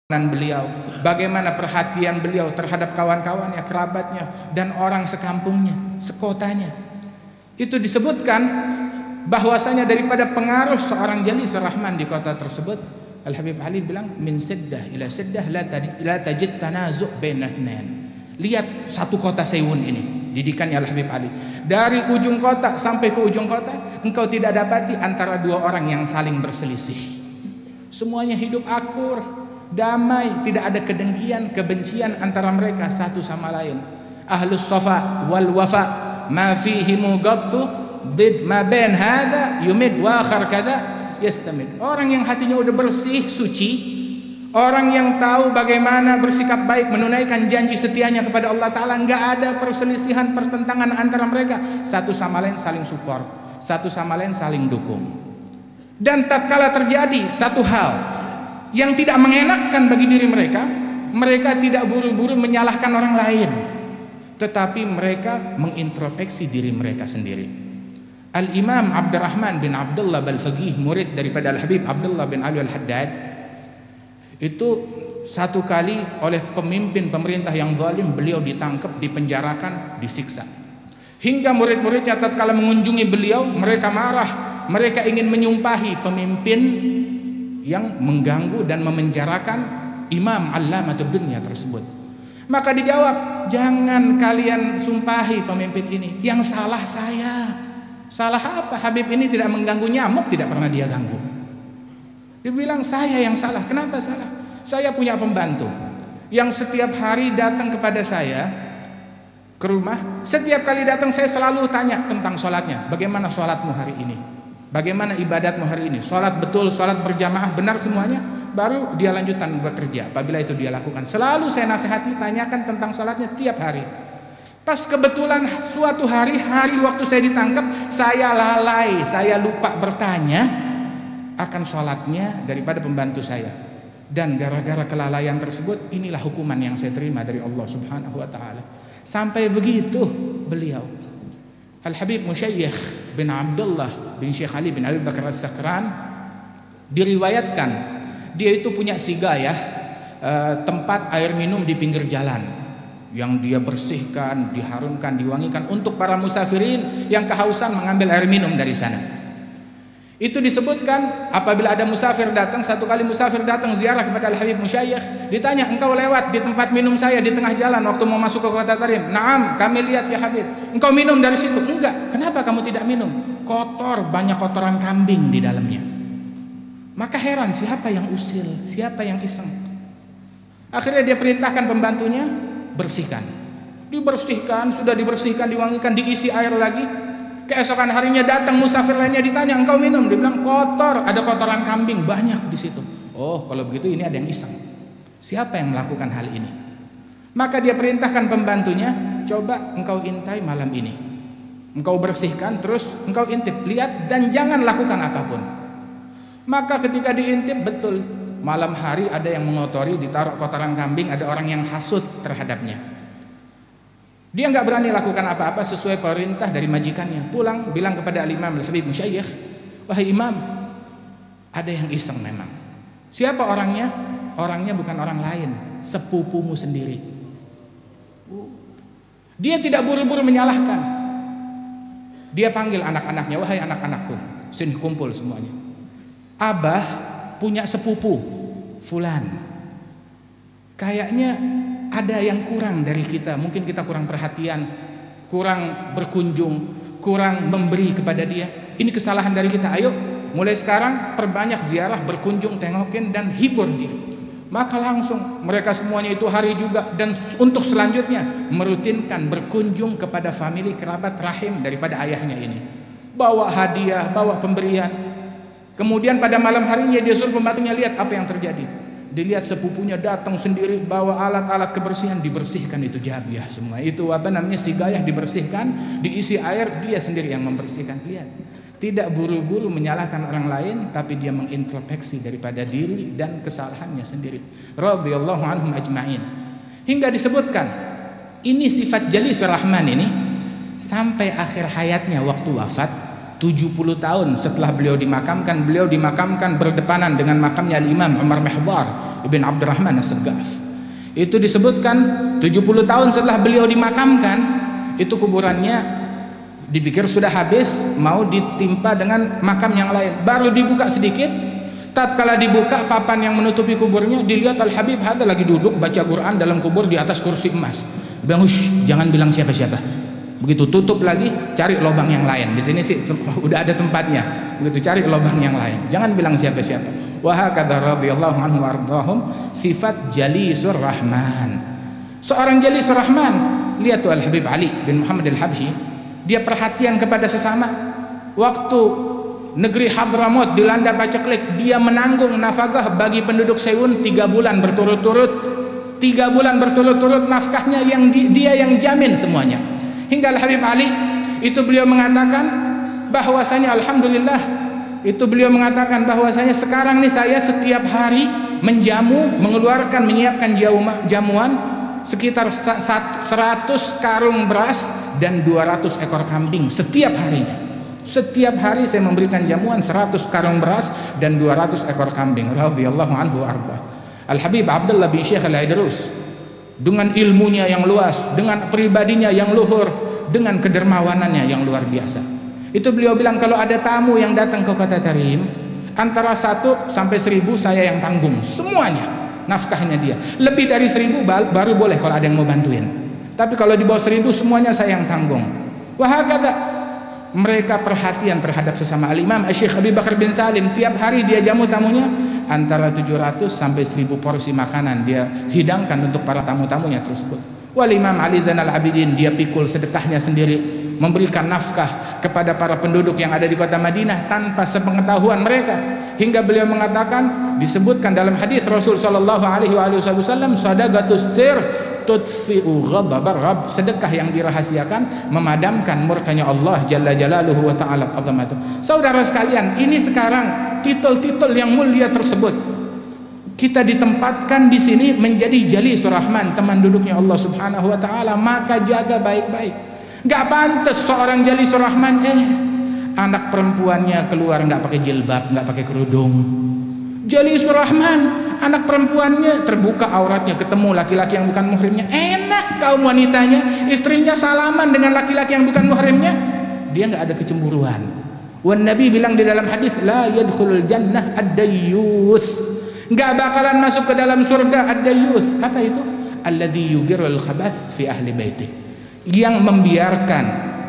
beliau, bagaimana perhatian beliau terhadap kawan-kawannya, kerabatnya, dan orang sekampungnya, sekotanya. Itu disebutkan bahwasanya daripada pengaruh seorang Jalisur Rahman di kota tersebut, Al-Habib Ali bilang, min siddah ila siddah la tajid tanazu' baina itsnain. Lihat satu kota Seiwun ini, didikannya Al-Habib Ali. Dari ujung kota sampai ke ujung kota, engkau tidak dapati antara dua orang yang saling berselisih. Semuanya hidup akur, damai, tidak ada kedengkian, kebencian antara mereka satu sama lain. Ahlus safa wal wafa ma fihi mugattu did ma bain hadha yumid wa akhar kadha yastamid. Orang yang hatinya udah bersih, suci, orang yang tahu bagaimana bersikap baik, menunaikan janji setianya kepada Allah Ta'ala, nggak ada perselisihan, pertentangan antara mereka, satu sama lain saling support, satu sama lain saling dukung. Dan tatkala terjadi satu hal yang tidak mengenakkan bagi diri mereka, mereka tidak buru-buru menyalahkan orang lain, tetapi mereka mengintrospeksi diri mereka sendiri. Al-Imam Abdurrahman bin Abdullah Al-Faqih, murid daripada Al-Habib Abdullah bin Ali Al-Haddad, itu satu kali oleh pemimpin pemerintah yang zalim, beliau ditangkap, dipenjarakan, disiksa. Hingga murid-muridnya tatkala mengunjungi beliau, mereka marah, mereka ingin menyumpahi pemimpin yang mengganggu dan memenjarakan Imam Allamatud Dunya tersebut. Maka dijawab, jangan kalian sumpahi pemimpin ini, yang salah saya. Salah apa? Habib ini tidak mengganggu nyamuk, tidak pernah dia ganggu. Dia bilang, saya yang salah. Kenapa salah? Saya punya pembantu yang setiap hari datang kepada saya ke rumah. Setiap kali datang saya selalu tanya tentang sholatnya. Bagaimana sholatmu hari ini? Bagaimana ibadatmu hari ini? Sholat betul, sholat berjamaah, benar semuanya? Baru dia lanjutkan bekerja. Apabila itu dia lakukan, selalu saya nasihati, tanyakan tentang sholatnya tiap hari. Pas kebetulan suatu hari waktu saya ditangkap, saya lalai, saya lupa bertanya akan sholatnya daripada pembantu saya. Dan gara-gara kelalaian tersebut, inilah hukuman yang saya terima dari Allah Subhanahu wa ta'ala. Sampai begitu beliau, Al-Habib Musyaykh bin Abdullah bin Syekh Ali bin Abi Bakar As-Sakran, diriwayatkan dia itu punya sigayah, tempat air minum di pinggir jalan yang dia bersihkan, diharumkan, diwangikan untuk para musafirin yang kehausan mengambil air minum dari sana. Itu disebutkan apabila ada musafir datang, satu kali musafir datang ziarah kepada Al-Habib Musyaykh, ditanya, engkau lewat di tempat minum saya di tengah jalan waktu mau masuk ke kota Tarim? Naam, kami lihat ya Habib. Engkau minum dari situ? Enggak. Kenapa kamu tidak minum? Kotor, banyak kotoran kambing di dalamnya. Maka heran, siapa yang usil, siapa yang iseng? Akhirnya dia perintahkan pembantunya, bersihkan. Dibersihkan, sudah dibersihkan, diwangikan, diisi air lagi. Keesokan harinya datang musafir lainnya, ditanya, engkau minum? Dia bilang, kotor, ada kotoran kambing banyak di situ. Oh, kalau begitu ini ada yang iseng. Siapa yang melakukan hal ini? Maka dia perintahkan pembantunya, coba engkau intai malam ini. Engkau bersihkan, terus engkau intip, lihat, dan jangan lakukan apapun. Maka ketika diintip, betul, malam hari ada yang mengotori, ditaruh kotoran kambing, ada orang yang hasut terhadapnya. Dia nggak berani lakukan apa-apa sesuai perintah dari majikannya. Pulang bilang kepada Al-Imam Al-Habib Musyaykh, wahai Imam, ada yang iseng memang. Siapa orangnya? Orangnya bukan orang lain, sepupumu sendiri. Dia tidak buru-buru menyalahkan. Dia panggil anak-anaknya, wahai anak-anakku, sini kumpul semuanya. Abah punya sepupu fulan. Kayaknya ada yang kurang dari kita, mungkin kita kurang perhatian, kurang berkunjung, kurang memberi kepada dia. Ini kesalahan dari kita. Ayo mulai sekarang perbanyak ziarah, berkunjung, tengokin, dan hibur dia. Maka langsung mereka semuanya itu hari juga, dan untuk selanjutnya merutinkan berkunjung kepada famili kerabat rahim daripada ayahnya ini. Bawa hadiah, bawa pemberian. Kemudian pada malam harinya dia suruh pembantunya, lihat apa yang terjadi. Dilihat sepupunya datang sendiri, bawa alat-alat kebersihan, dibersihkan itu jabiah semua. Itu apa namanya, sigayah dibersihkan, diisi air, dia sendiri yang membersihkan. Lihat, tidak buru-buru menyalahkan orang lain, tapi dia mengintrospeksi daripada diri dan kesalahannya sendiri. Radhiyallahu anhum ajma'in. Hingga disebutkan, ini sifat Jalisur Rahman ini sampai akhir hayatnya waktu wafat, 70 tahun setelah beliau dimakamkan berdepanan dengan makamnya Imam Umar Mihdhar ibn Abdurrahman As-Saggaf. Itu disebutkan 70 tahun setelah beliau dimakamkan, itu kuburannya dipikir sudah habis, mau ditimpa dengan makam yang lain. Baru dibuka sedikit, tatkala dibuka papan yang menutupi kuburnya, dilihat Al-Habib ada lagi duduk baca Quran dalam kubur di atas kursi emas. Bilang, jangan bilang siapa-siapa. Begitu tutup lagi, cari lubang yang lain. Di sini sih udah ada tempatnya. Begitu cari lubang yang lain, jangan bilang siapa-siapa. Wa hakadha radhiyallahu anhu wardahum, sifat Jalisur Rahman. Seorang Jalisur Rahman, lihat tuh Al-Habib Ali bin Muhammad Al-Habsyi, dia perhatian kepada sesama. Waktu negeri Hadramaut dilanda paceklik, dia menanggung nafkah bagi penduduk Sewun 3 bulan berturut-turut. 3 bulan berturut-turut nafkahnya yang dia yang jamin semuanya. Hingga Al-Habib Ali itu beliau mengatakan bahwasanya alhamdulillah, itu beliau mengatakan bahwasanya sekarang nih saya setiap hari mengeluarkan, menyiapkan jamuan sekitar 100 karung beras dan 200 ekor kambing setiap harinya. Setiap hari saya memberikan jamuan 100 karung beras dan 200 ekor kambing. Radhiyallahu anhu arba. Al-Habib Abdullah bin Syekh Al-Idrus, dengan ilmunya yang luas, dengan pribadinya yang luhur, dengan kedermawanannya yang luar biasa, itu beliau bilang, kalau ada tamu yang datang ke kota Tarim, antara 1 sampai 1000 saya yang tanggung semuanya nafkahnya dia. Lebih dari 1000 baru boleh kalau ada yang mau bantuin, tapi kalau di bawah 1000 semuanya saya yang tanggung. Wahakadha, mereka perhatian terhadap sesama. Al-Imam Syekh Abi Bakar bin Salim, tiap hari dia jamu tamunya antara 700 sampai 1000 porsi makanan dia hidangkan untuk para tamu-tamunya tersebut. Wal Imam Ali Zainal Abidin, dia pikul sedekahnya sendiri, memberikan nafkah kepada para penduduk yang ada di kota Madinah tanpa sepengetahuan mereka. Hingga beliau mengatakan, disebutkan dalam hadis Rasul sallallahu alaihi wasallam, sadaqatus sir tudfi'u ghadabar Rabb, sedekah yang dirahasiakan memadamkan murkanya Allah jalla jalaluhu wa ta'ala azamatuh. Saudara sekalian, ini sekarang titel-titel yang mulia tersebut kita ditempatkan di sini menjadi Jalisur Rahman, teman duduknya Allah Subhanahu wa taala, maka jaga baik-baik. Enggak pantas seorang Jalisur Rahman anak perempuannya keluar enggak pakai jilbab, enggak pakai kerudung. Jalisur Rahman, anak perempuannya terbuka auratnya, ketemu laki-laki yang bukan muhrimnya, enak kaum wanitanya, istrinya salaman dengan laki-laki yang bukan muhrimnya, dia nggak ada kecemburuan. Wan Nabi bilang di dalam hadis, la yadkhulul jannah ad-dayyuth, nggak bakalan masuk ke dalam surga ad-dayyuth. Apa itu? Alladzi yugirul khabath fi ahli baiti, yang membiarkan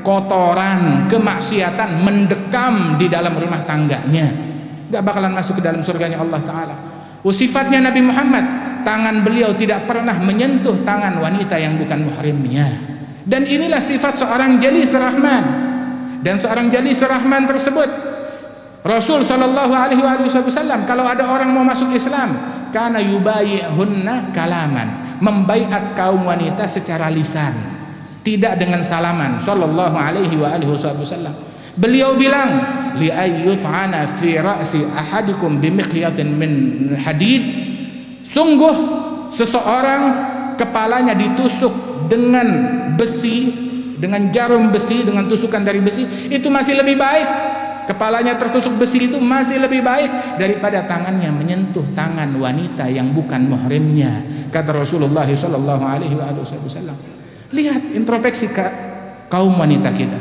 kotoran, kemaksiatan mendekam di dalam rumah tangganya, gak bakalan masuk ke dalam surganya Allah Ta'ala. Sifatnya Nabi Muhammad, tangan beliau tidak pernah menyentuh tangan wanita yang bukan muhrimnya. Dan inilah sifat seorang Jalisur Rahman. Dan seorang Jalisur Rahman tersebut, Rasul sallallahu alaihi wasallam, kalau ada orang mau masuk Islam, kana yubayyihunna kalaman, membaiat kaum wanita secara lisan, tidak dengan salaman. Sallallahu alaihi wasallam, beliau bilang, li ayyut'ana fi ra'si ahadikum bimiqyatin min hadid, sungguh seseorang kepalanya ditusuk dengan besi, dengan jarum besi, dengan tusukan dari besi, itu masih lebih baik. Kepalanya tertusuk besi itu masih lebih baik daripada tangannya menyentuh tangan wanita yang bukan muhrimnya, kata Rasulullah sallallahu alaihi wasallam. Lihat introspeksi kaum wanita kita,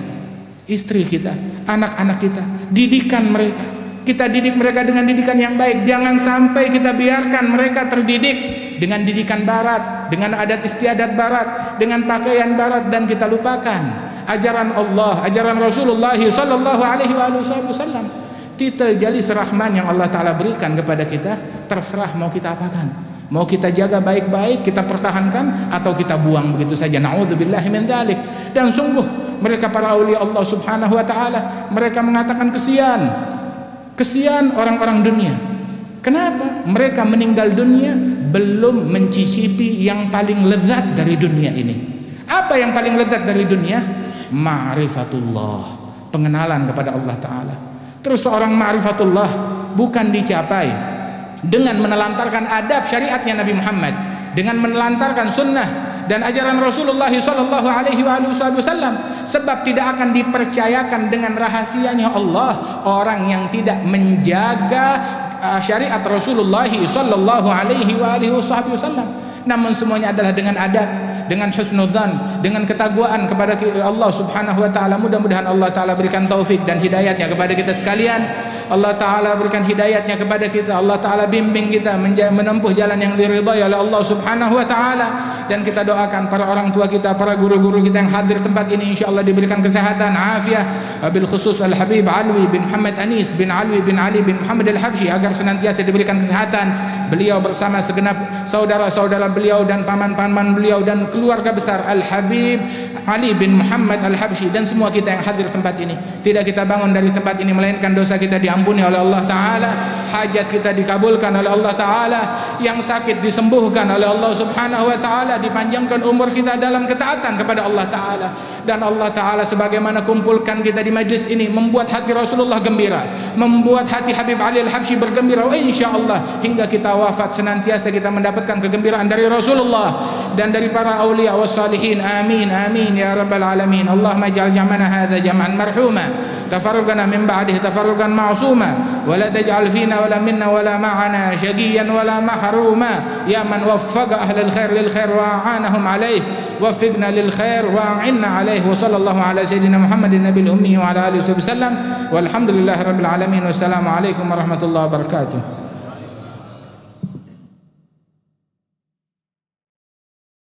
istri kita, anak-anak kita, didikan mereka. Kita didik mereka dengan didikan yang baik. Jangan sampai kita biarkan mereka terdidik dengan didikan barat, dengan adat istiadat barat, dengan pakaian barat, dan kita lupakan ajaran Allah, ajaran Rasulullah sallallahu alaihi wasallam. Titel Jalisur Rahman yang Allah Ta'ala berikan kepada kita, terserah mau kita apakan. Mau kita jaga baik-baik, kita pertahankan, atau kita buang begitu saja. Na'udzubillahi min dzalik. Dan sungguh mereka para aulia Allah Subhanahu wa taala, mereka mengatakan kesian orang-orang dunia. Kenapa? Mereka meninggal dunia belum mencicipi yang paling lezat dari dunia ini. Apa yang paling lezat dari dunia? Ma'rifatullah, pengenalan kepada Allah Ta'ala. Terus seorang ma'rifatullah bukan dicapai dengan menelantarkan adab syariatnya Nabi Muhammad, dengan menelantarkan sunnah dan ajaran Rasulullah sallallahu alaihi wasallam, sebab tidak akan dipercayakan dengan rahasianya Allah orang yang tidak menjaga syariat Rasulullah sallallahu alaihi wasallam. Namun semuanya adalah dengan adab, dengan husnudzan, dengan ketakwaan kepada Allah Subhanahu wa taala. Mudah-mudahan Allah taala berikan taufik dan hidayatnya kepada kita sekalian. Allah taala berikan hidayatnya kepada kita. Allah taala bimbing kita menempuh jalan yang diridhai oleh Allah Subhanahu wa taala. Dan kita doakan para orang tua kita, para guru-guru kita yang hadir tempat ini, insyaallah diberikan kesehatan, afiah, bil khusus Al Habib Alwi bin Muhammad Anis bin Alwi bin Ali bin Muhammad Al Habsyi, agar senantiasa diberikan kesehatan beliau bersama segenap saudara-saudara beliau dan paman-paman beliau dan keluarga besar Al Habib Ali bin Muhammad Al Habsyi, dan semua kita yang hadir tempat ini. Tidak kita bangun dari tempat ini melainkan dosa kita diampuni oleh Allah taala, hajat kita dikabulkan oleh Allah taala, yang sakit disembuhkan oleh Allah Subhanahu wa taala, dipanjangkan umur kita dalam ketaatan kepada Allah taala. Dan Allah taala sebagaimana kumpulkan kita di majlis ini membuat hati Rasulullah gembira, membuat hati Habib Ali Al Habsyi bergembira, insyaallah hingga kita wafat senantiasa kita mendapatkan kegembiraan dari Rasulullah dan dari para aulia wassalihin. Amin amin ya rabbal alamin. Allahumma ij'al jam'ana hadza jam'an marhuma, tafarruqana min ba'dihi tafarruqan ma'suma, wa la taj'al fina wa la minna wa la ma'ana shaqiyan wa la mahruma, ya man waffaqa ahlal khair lil khair wa a'anahum alayh, waffiqna lil khair wa a'inna alayh. Wa sallallahu ala sayyidina Muhammadin nabiyil ummi wa ala alihi wasallam, walhamdulillahi rabbil alamin. Wassalamu alaikum warahmatullahi wabarakatuh.